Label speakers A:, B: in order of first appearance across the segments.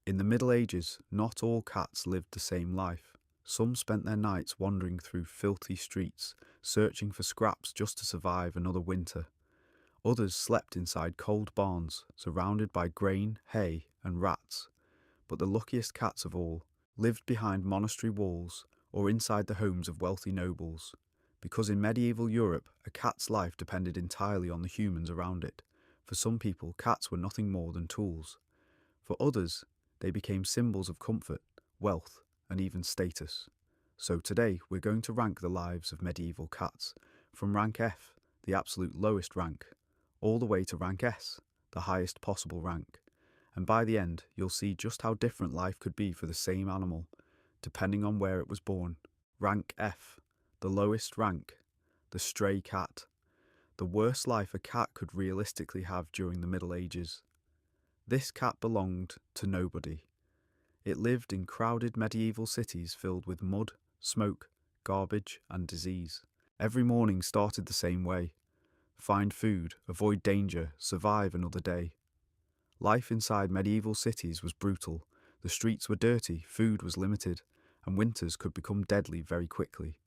A: In the Middle Ages, not all cats lived the same life. Some spent their nights wandering through filthy streets, searching for scraps just to survive another winter. Others slept inside cold barns, surrounded by grain, hay, and rats. But the luckiest cats of all lived behind monastery walls or inside the homes of wealthy nobles, because in medieval Europe, a cat's life depended entirely on the humans around it. For some people, cats were nothing more than tools. For others, they became symbols of comfort, wealth, and even status. So today, we're going to rank the lives of medieval cats, from rank F, the absolute lowest rank, all the way to rank S, the highest possible rank. And by the end, you'll see just how different life could be for the same animal, depending on where it was born. Rank F, the lowest rank, the stray cat, the worst life a cat could realistically have during the Middle Ages. This cat belonged to nobody. It lived in crowded medieval cities filled with mud, smoke, garbage, and disease. Every morning started the same way. Find food, avoid danger, survive another day. Life inside medieval cities was brutal. The streets were dirty, food was limited, and winters could become deadly very quickly.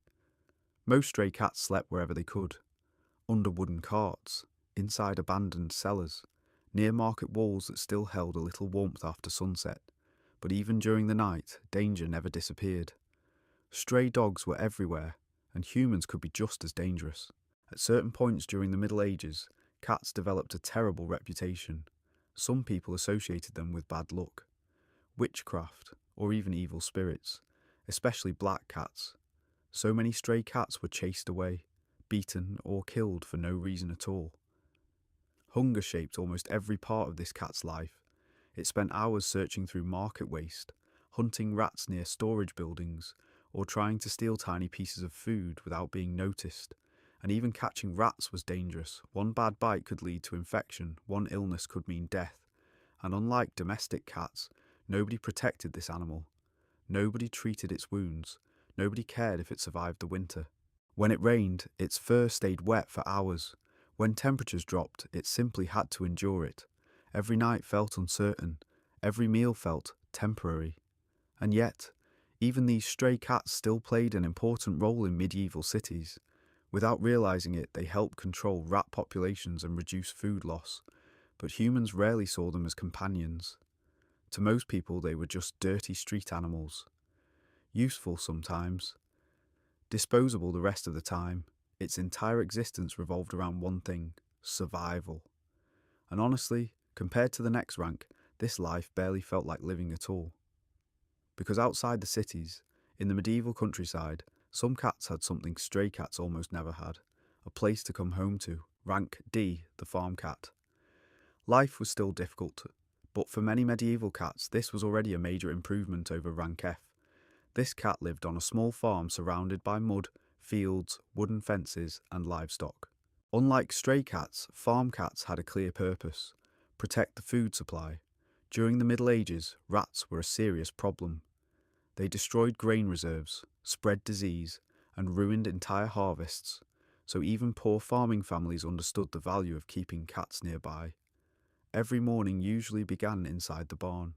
A: Most stray cats slept wherever they could. Under wooden carts, inside abandoned cellars, near market walls that still held a little warmth after sunset. But even during the night, danger never disappeared. Stray dogs were everywhere, and humans could be just as dangerous. At certain points during the Middle Ages, cats developed a terrible reputation. Some people associated them with bad luck, witchcraft, or even evil spirits, especially black cats. So many stray cats were chased away, beaten, or killed for no reason at all. Hunger shaped almost every part of this cat's life. It spent hours searching through market waste, hunting rats near storage buildings, or trying to steal tiny pieces of food without being noticed. And even catching rats was dangerous. One bad bite could lead to infection, one illness could mean death. And unlike domestic cats, nobody protected this animal. Nobody treated its wounds. Nobody cared if it survived the winter. When it rained, its fur stayed wet for hours. When temperatures dropped, it simply had to endure it. Every night felt uncertain. Every meal felt temporary. And yet, even these stray cats still played an important role in medieval cities. Without realizing it, they helped control rat populations and reduce food loss. But humans rarely saw them as companions. To most people, they were just dirty street animals. Useful sometimes, disposable the rest of the time. Its entire existence revolved around one thing: survival. And honestly, compared to the next rank, this life barely felt like living at all. Because outside the cities, in the medieval countryside, some cats had something stray cats almost never had: a place to come home to. Rank D, the farm cat. Life was still difficult, but for many medieval cats, this was already a major improvement over rank F. This cat lived on a small farm surrounded by mud, fields, wooden fences, and livestock. Unlike stray cats, farm cats had a clear purpose: protect the food supply. During the Middle Ages, rats were a serious problem. They destroyed grain reserves, spread disease, and ruined entire harvests, so even poor farming families understood the value of keeping cats nearby. Every morning usually began inside the barn.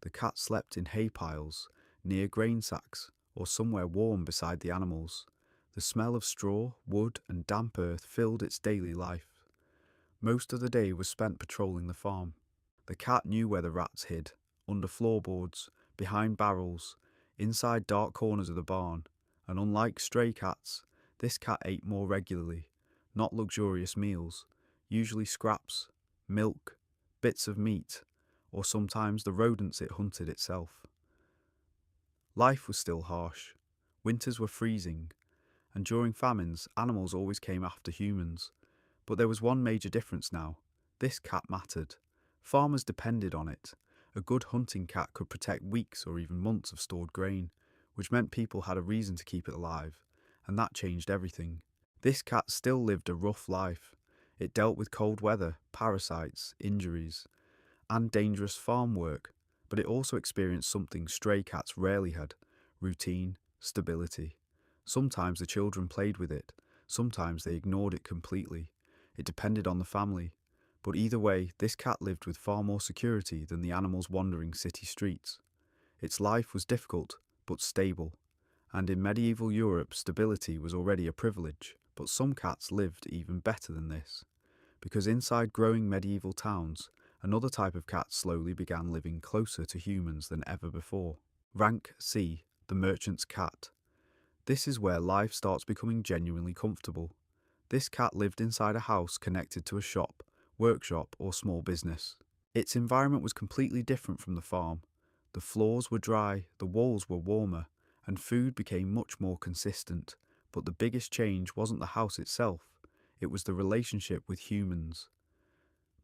A: The cat slept in hay piles, near grain sacks, or somewhere warm beside the animals. The smell of straw, wood, and damp earth filled its daily life. Most of the day was spent patrolling the farm. The cat knew where the rats hid: under floorboards, behind barrels, inside dark corners of the barn. And unlike stray cats, this cat ate more regularly, not luxurious meals, usually scraps, milk, bits of meat, or sometimes the rodents it hunted itself. Life was still harsh. Winters were freezing, and during famines, animals always came after humans. But there was one major difference now: this cat mattered. Farmers depended on it. A good hunting cat could protect weeks or even months of stored grain, which meant people had a reason to keep it alive, and that changed everything. This cat still lived a rough life. It dealt with cold weather, parasites, injuries, and dangerous farm work, but it also experienced something stray cats rarely had: routine, stability. Sometimes the children played with it, sometimes they ignored it completely. It depended on the family, But either way, this cat lived with far more security than the animals wandering city streets. Its life was difficult, but stable, and in medieval Europe stability was already a privilege, but some cats lived even better than this, because inside growing medieval towns, another type of cat slowly began living closer to humans than ever before. Rank C, the merchant's cat. This is where life starts becoming genuinely comfortable. This cat lived inside a house connected to a shop, workshop, or small business. Its environment was completely different from the farm. The floors were dry, the walls were warmer, and food became much more consistent. But the biggest change wasn't the house itself, it was the relationship with humans.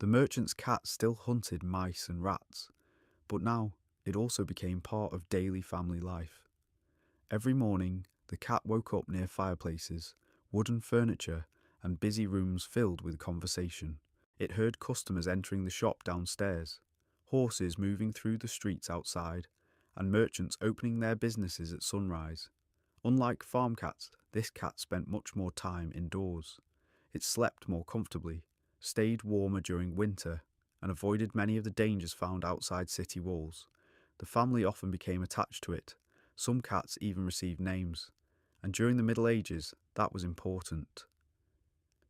A: The merchant's cat still hunted mice and rats, but now it also became part of daily family life. Every morning, the cat woke up near fireplaces, wooden furniture, and busy rooms filled with conversation. It heard customers entering the shop downstairs, horses moving through the streets outside, and merchants opening their businesses at sunrise. Unlike farm cats, this cat spent much more time indoors. It slept more comfortably, stayed warmer during winter, and avoided many of the dangers found outside city walls. The family often became attached to it. Some cats even received names, and during the Middle Ages, that was important.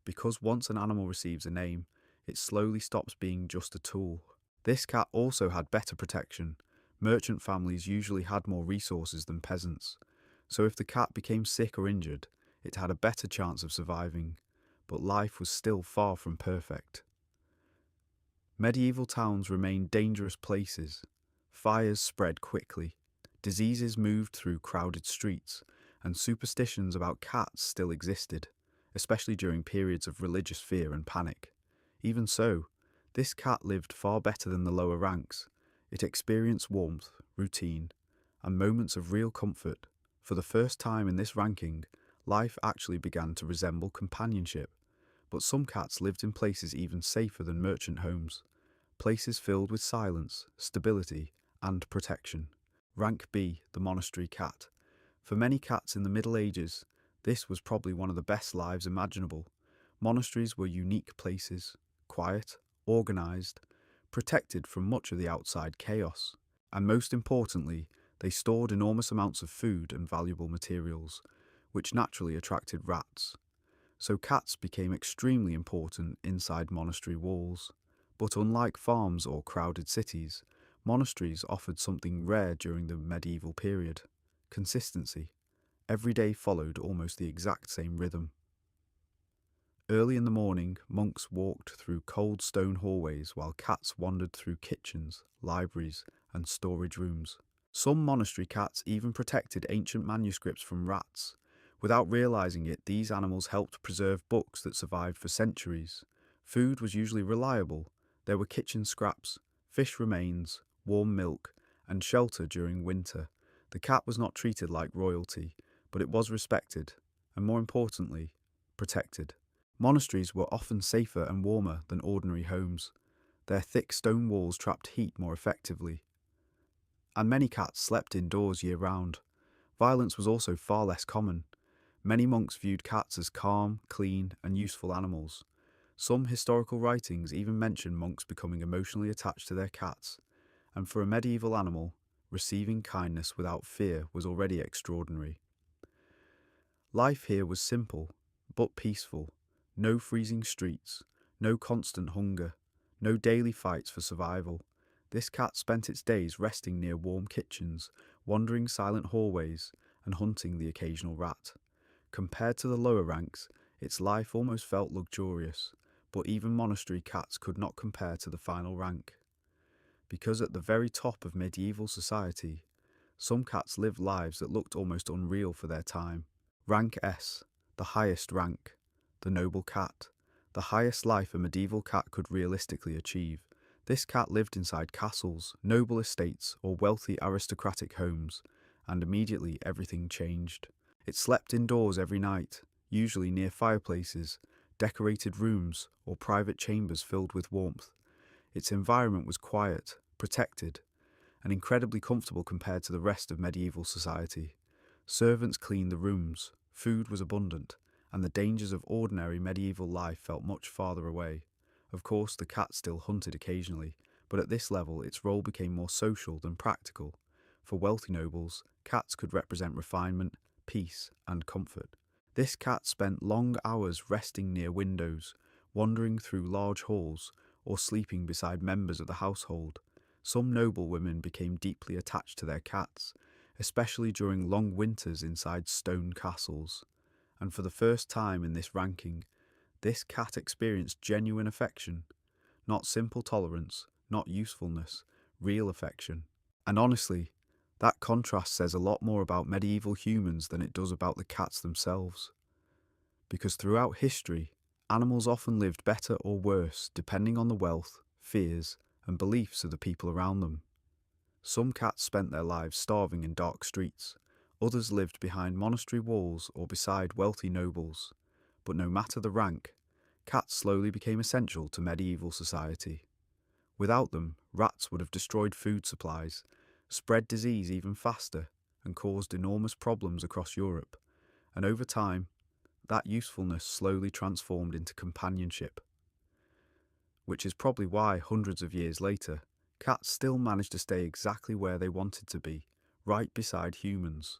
A: Because once an animal receives a name, it slowly stops being just a tool. This cat also had better protection. Merchant families usually had more resources than peasants, so if the cat became sick or injured, it had a better chance of surviving, but life was still far from perfect. Medieval towns remained dangerous places. Fires spread quickly, diseases moved through crowded streets, and superstitions about cats still existed, especially during periods of religious fear and panic. Even so, this cat lived far better than the lower ranks. It experienced warmth, routine, and moments of real comfort. For the first time in this ranking, life actually began to resemble companionship. But some cats lived in places even safer than merchant homes, places filled with silence, stability, and protection. Rank B, the Monastery Cat. For many cats in the Middle Ages, this was probably one of the best lives imaginable. Monasteries were unique places, quiet, organised, protected from much of the outside chaos. And most importantly, they stored enormous amounts of food and valuable materials, which naturally attracted rats. So cats became extremely important inside monastery walls. But unlike farms or crowded cities, monasteries offered something rare during the medieval period: consistency. Every day followed almost the exact same rhythm. Early in the morning, monks walked through cold stone hallways while cats wandered through kitchens, libraries, and storage rooms. Some monastery cats even protected ancient manuscripts from rats. Without realizing it, these animals helped preserve books that survived for centuries. Food was usually reliable. There were kitchen scraps, fish remains, warm milk, and shelter during winter. The cat was not treated like royalty, but it was respected, and more importantly, protected. Monasteries were often safer and warmer than ordinary homes. Their thick stone walls trapped heat more effectively, and many cats slept indoors year-round. Violence was also far less common. Many monks viewed cats as calm, clean, and useful animals. Some historical writings even mention monks becoming emotionally attached to their cats, and for a medieval animal, receiving kindness without fear was already extraordinary. Life here was simple, but peaceful. No freezing streets, no constant hunger, no daily fights for survival. This cat spent its days resting near warm kitchens, wandering silent hallways, and hunting the occasional rat. Compared to the lower ranks, its life almost felt luxurious, but even monastery cats could not compare to the final rank. Because at the very top of medieval society, some cats lived lives that looked almost unreal for their time. Rank S, the highest rank, the noble cat, the highest life a medieval cat could realistically achieve. This cat lived inside castles, noble estates, or wealthy aristocratic homes, and immediately everything changed. It slept indoors every night, usually near fireplaces, decorated rooms, or private chambers filled with warmth. Its environment was quiet, protected, and incredibly comfortable compared to the rest of medieval society. Servants cleaned the rooms, food was abundant, and the dangers of ordinary medieval life felt much farther away. Of course, the cat still hunted occasionally, but at this level its role became more social than practical. For wealthy nobles, cats could represent refinement, peace, and comfort. This cat spent long hours resting near windows, wandering through large halls, or sleeping beside members of the household. Some noble women became deeply attached to their cats, especially during long winters inside stone castles. And for the first time in this ranking, this cat experienced genuine affection, not simple tolerance, not usefulness, real affection. And honestly, that contrast says a lot more about medieval humans than it does about the cats themselves. Because throughout history, animals often lived better or worse depending on the wealth, fears, and beliefs of the people around them. Some cats spent their lives starving in dark streets, others lived behind monastery walls or beside wealthy nobles. But no matter the rank, cats slowly became essential to medieval society. Without them, rats would have destroyed food supplies, spread disease even faster, and caused enormous problems across Europe. And over time, that usefulness slowly transformed into companionship, which is probably why hundreds of years later, cats still manage to stay exactly where they wanted to be, right beside humans,